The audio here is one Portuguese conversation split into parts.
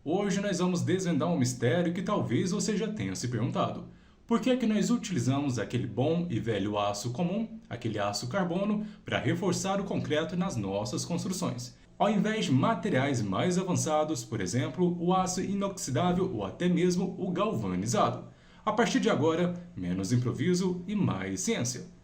Hoje nós vamos desvendar um mistério que talvez você já tenha se perguntado. Por que é que nós utilizamos aquele bom e velho aço comum, aquele aço carbono, para reforçar o concreto nas nossas construções? Ao invés de materiais mais avançados, por exemplo, o aço inoxidável ou até mesmo o galvanizado. A partir de agora, menos improviso e mais ciência.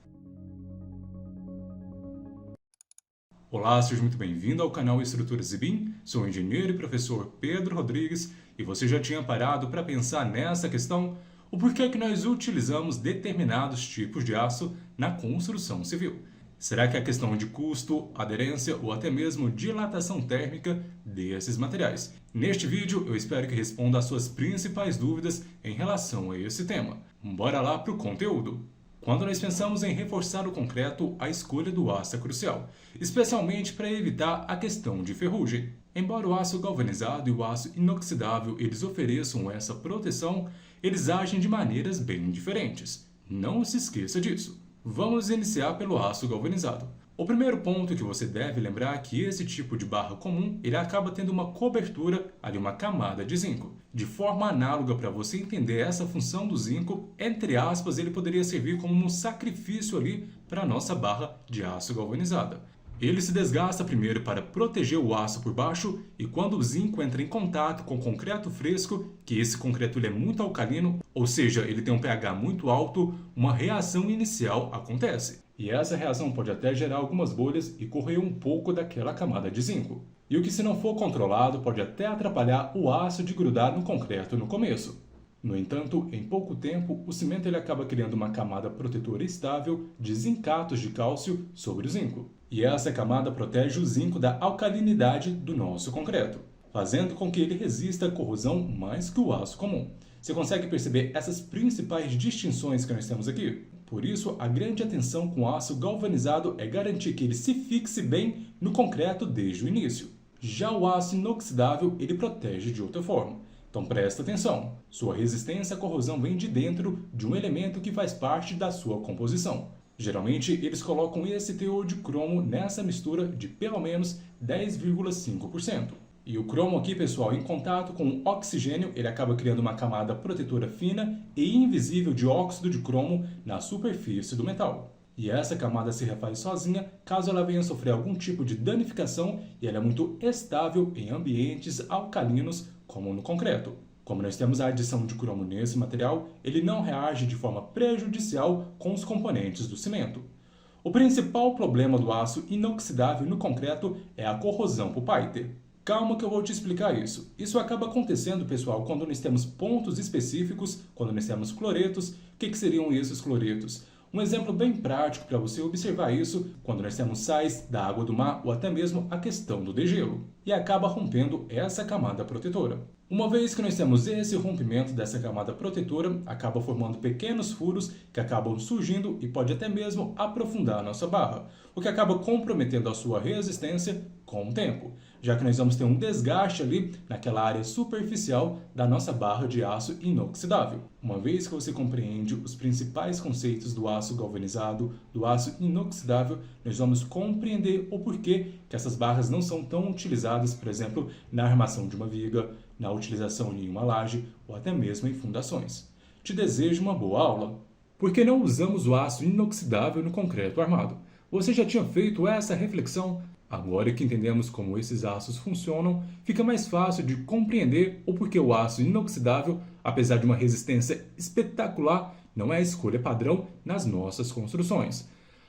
Olá, seja muito bem-vindo ao canal Estruturas e BIM. Sou o engenheiro e professor Pedro Rodrigues e você já tinha parado para pensar nessa questão? O porquê que nós utilizamos determinados tipos de aço na construção civil? Será que é questão de custo, aderência ou até mesmo dilatação térmica desses materiais? Neste vídeo eu espero que responda às suas principais dúvidas em relação a esse tema. Bora lá para o conteúdo! Quando nós pensamos em reforçar o concreto, a escolha do aço é crucial, especialmente para evitar a questão de ferrugem. Embora o aço galvanizado e o aço inoxidável eles ofereçam essa proteção, eles agem de maneiras bem diferentes. Não se esqueça disso. Vamos iniciar pelo aço galvanizado. O primeiro ponto que você deve lembrar é que esse tipo de barra comum ele acaba tendo uma cobertura, ali uma camada de zinco. De forma análoga para você entender essa função do zinco, entre aspas, ele poderia servir como um sacrifício ali para a nossa barra de aço galvanizada. Ele se desgasta primeiro para proteger o aço por baixo e quando o zinco entra em contato com o concreto fresco, que esse concreto ele é muito alcalino, ou seja, ele tem um pH muito alto, uma reação inicial acontece. E essa reação pode até gerar algumas bolhas e corroer um pouco daquela camada de zinco. E o que se não for controlado pode até atrapalhar o aço de grudar no concreto no começo. No entanto, em pouco tempo, o cimento ele acaba criando uma camada protetora estável de zincatos de cálcio sobre o zinco. E essa camada protege o zinco da alcalinidade do nosso concreto, fazendo com que ele resista à corrosão mais que o aço comum. Você consegue perceber essas principais distinções que nós temos aqui? Por isso, a grande atenção com o aço galvanizado é garantir que ele se fixe bem no concreto desde o início. Já o aço inoxidável, ele protege de outra forma. Então presta atenção, sua resistência à corrosão vem de dentro de um elemento que faz parte da sua composição. Geralmente, eles colocam esse teor de cromo nessa mistura de pelo menos 10,5%. E o cromo aqui, pessoal, em contato com o oxigênio, ele acaba criando uma camada protetora fina e invisível de óxido de cromo na superfície do metal. E essa camada se refaz sozinha caso ela venha sofrer algum tipo de danificação e ela é muito estável em ambientes alcalinos, como no concreto. Como nós temos a adição de cromo nesse material, ele não reage de forma prejudicial com os componentes do cimento. O principal problema do aço inoxidável no concreto é a corrosão por Paiter. Calma que eu vou te explicar isso. Isso acaba acontecendo, pessoal, quando nós temos pontos específicos, quando nós temos cloretos. O que seriam esses cloretos? Um exemplo bem prático para você observar isso quando nós temos sais da água do mar ou até mesmo a questão do degelo. E acaba rompendo essa camada protetora. Uma vez que nós temos esse rompimento dessa camada protetora, acaba formando pequenos furos que acabam surgindo e pode até mesmo aprofundar a nossa barra, o que acaba comprometendo a sua resistência com o tempo, já que nós vamos ter um desgaste ali naquela área superficial da nossa barra de aço inoxidável. Uma vez que você compreende os principais conceitos do aço galvanizado, do aço inoxidável, nós vamos compreender o porquê que essas barras não são tão utilizadas, por exemplo, na armação de uma viga, na utilização em uma laje ou até mesmo em fundações. Te desejo uma boa aula. Por que não usamos o aço inoxidável no concreto armado? Você já tinha feito essa reflexão? Agora que entendemos como esses aços funcionam, fica mais fácil de compreender o porquê o aço inoxidável, apesar de uma resistência espetacular, não é a escolha padrão nas nossas construções.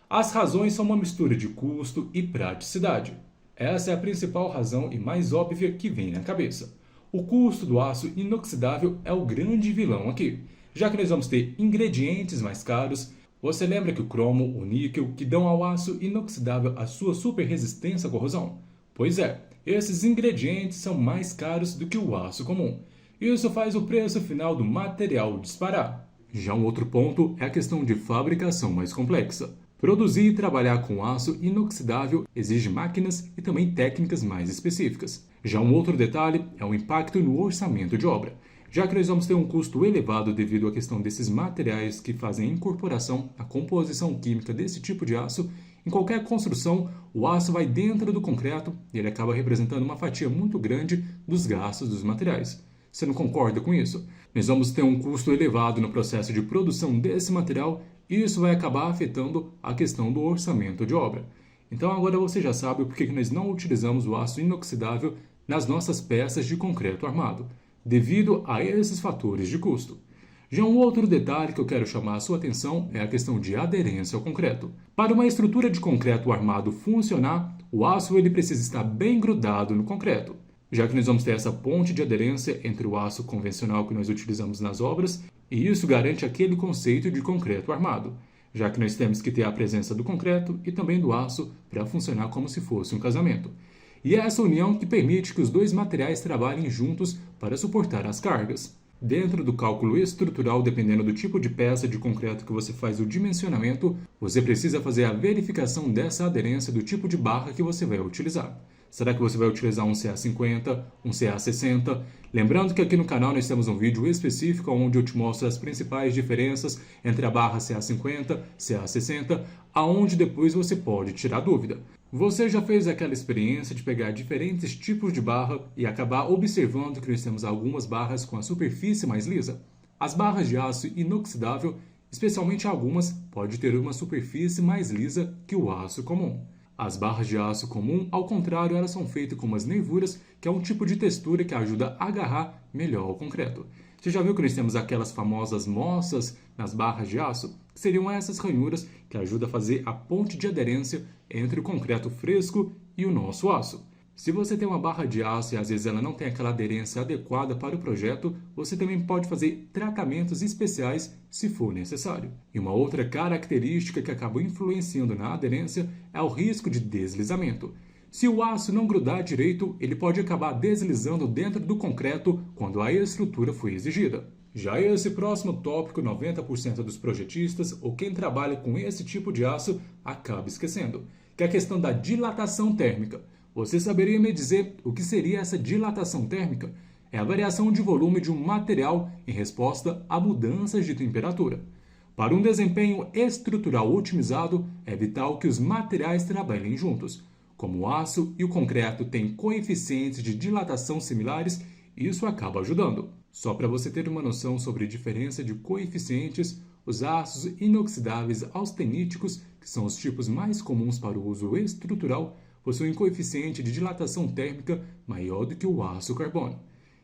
As razões são uma mistura de custo e praticidade. Essa é a principal razão e mais óbvia que vem na cabeça. O custo do aço inoxidável é o grande vilão aqui, já que nós vamos ter ingredientes mais caros. Você lembra que o cromo, o níquel, que dão ao aço inoxidável a sua super resistência à corrosão? Pois é, esses ingredientes são mais caros do que o aço comum. Isso faz o preço final do material disparar. Já um outro ponto é a questão de fabricação mais complexa. Produzir e trabalhar com aço inoxidável exige máquinas e também técnicas mais específicas. Já um outro detalhe é o impacto no orçamento de obra, já que nós vamos ter um custo elevado devido à questão desses materiais que fazem a incorporação, a composição química desse tipo de aço Em qualquer construção, o aço vai dentro do concreto e ele acaba representando uma fatia muito grande dos gastos dos materiais. Você não concorda com isso? Nós vamos ter um custo elevado no processo de produção desse material e isso vai acabar afetando a questão do orçamento de obra. Então agora você já sabe o porquê que nós não utilizamos o aço inoxidável nas nossas peças de concreto armado, devido a esses fatores de custo. Já um outro detalhe que eu quero chamar a sua atenção é a questão de aderência ao concreto. Para uma estrutura de concreto armado funcionar, o aço ele precisa estar bem grudado no concreto, já que nós vamos ter essa ponte de aderência entre o aço convencional que nós utilizamos nas obras, e isso garante aquele conceito de concreto armado, já que nós temos que ter a presença do concreto e também do aço para funcionar como se fosse um casamento. E é essa união que permite que os dois materiais trabalhem juntos para suportar as cargas. Dentro do cálculo estrutural, dependendo do tipo de peça de concreto que você faz o dimensionamento, você precisa fazer a verificação dessa aderência do tipo de barra que você vai utilizar. Será que você vai utilizar um CA50, um CA60? Lembrando que aqui no canal nós temos um vídeo específico onde eu te mostro as principais diferenças entre a barra CA50, CA60, aonde depois você pode tirar dúvida. Você já fez aquela experiência de pegar diferentes tipos de barra e acabar observando que nós temos algumas barras com a superfície mais lisa? As barras de aço inoxidável, especialmente algumas, pode ter uma superfície mais lisa que o aço comum. As barras de aço comum, ao contrário, elas são feitas com umas nervuras, que é um tipo de textura que ajuda a agarrar melhor o concreto. Você já viu que nós temos aquelas famosas moças nas barras de aço? Que seriam essas ranhuras que ajudam a fazer a ponte de aderência entre o concreto fresco e o nosso aço. Se você tem uma barra de aço e às vezes ela não tem aquela aderência adequada para o projeto, você também pode fazer tratamentos especiais se for necessário. E uma outra característica que acaba influenciando na aderência é o risco de deslizamento. Se o aço não grudar direito, ele pode acabar deslizando dentro do concreto quando a estrutura foi exigida. Já esse próximo tópico, 90% dos projetistas ou quem trabalha com esse tipo de aço acaba esquecendo, que é a questão da dilatação térmica. Você saberia me dizer o que seria essa dilatação térmica? É a variação de volume de um material em resposta a mudanças de temperatura. Para um desempenho estrutural otimizado, é vital que os materiais trabalhem juntos. Como o aço e o concreto têm coeficientes de dilatação similares, isso acaba ajudando. Só para você ter uma noção sobre a diferença de coeficientes, os aços inoxidáveis austeníticos, que são os tipos mais comuns para o uso estrutural, possuem coeficiente de dilatação térmica maior do que o aço carbono,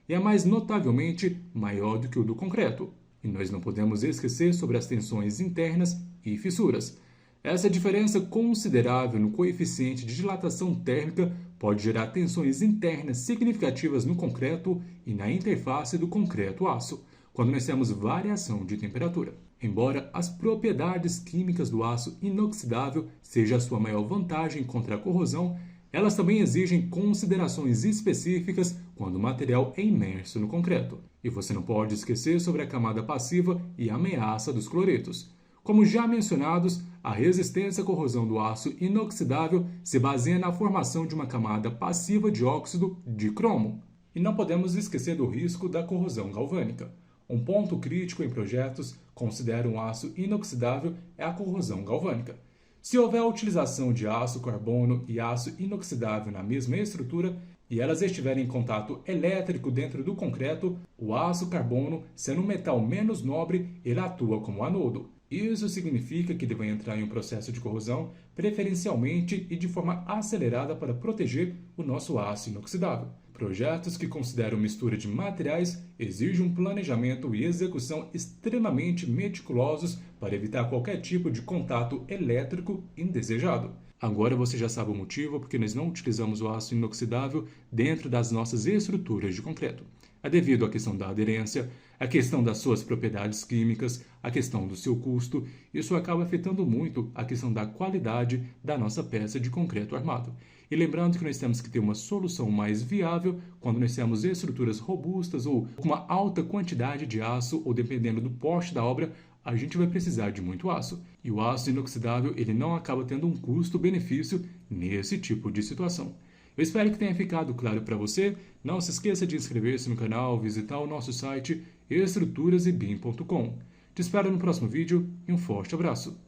e é mais notavelmente maior do que o do concreto. E nós não podemos esquecer sobre as tensões internas e fissuras. Essa diferença considerável no coeficiente de dilatação térmica pode gerar tensões internas significativas no concreto e na interface do concreto-aço, quando nós temos variação de temperatura. Embora as propriedades químicas do aço inoxidável sejam a sua maior vantagem contra a corrosão, elas também exigem considerações específicas quando o material é imerso no concreto. E você não pode esquecer sobre a camada passiva e a ameaça dos cloretos. Como já mencionados, a resistência à corrosão do aço inoxidável se baseia na formação de uma camada passiva de óxido de cromo. E não podemos esquecer do risco da corrosão galvânica. Um ponto crítico em projetos considera um aço inoxidável é a corrosão galvânica. Se houver a utilização de aço carbono e aço inoxidável na mesma estrutura e elas estiverem em contato elétrico dentro do concreto, o aço carbono, sendo um metal menos nobre, ele atua como anodo. Isso significa que ele vai entrar em um processo de corrosão preferencialmente e de forma acelerada para proteger o nosso aço inoxidável. Projetos que consideram mistura de materiais exigem um planejamento e execução extremamente meticulosos para evitar qualquer tipo de contato elétrico indesejado. Agora você já sabe o motivo porque nós não utilizamos o aço inoxidável dentro das nossas estruturas de concreto. É devido à questão da aderência, a questão das suas propriedades químicas, a questão do seu custo. Isso acaba afetando muito a questão da qualidade da nossa peça de concreto armado. E lembrando que nós temos que ter uma solução mais viável quando nós temos estruturas robustas ou com uma alta quantidade de aço, ou dependendo do porte da obra, a gente vai precisar de muito aço. E o aço inoxidável ele não acaba tendo um custo-benefício nesse tipo de situação. Eu espero que tenha ficado claro para você. Não se esqueça de inscrever-se no canal, visitar o nosso site estruturasebim.com. Te espero no próximo vídeo e um forte abraço!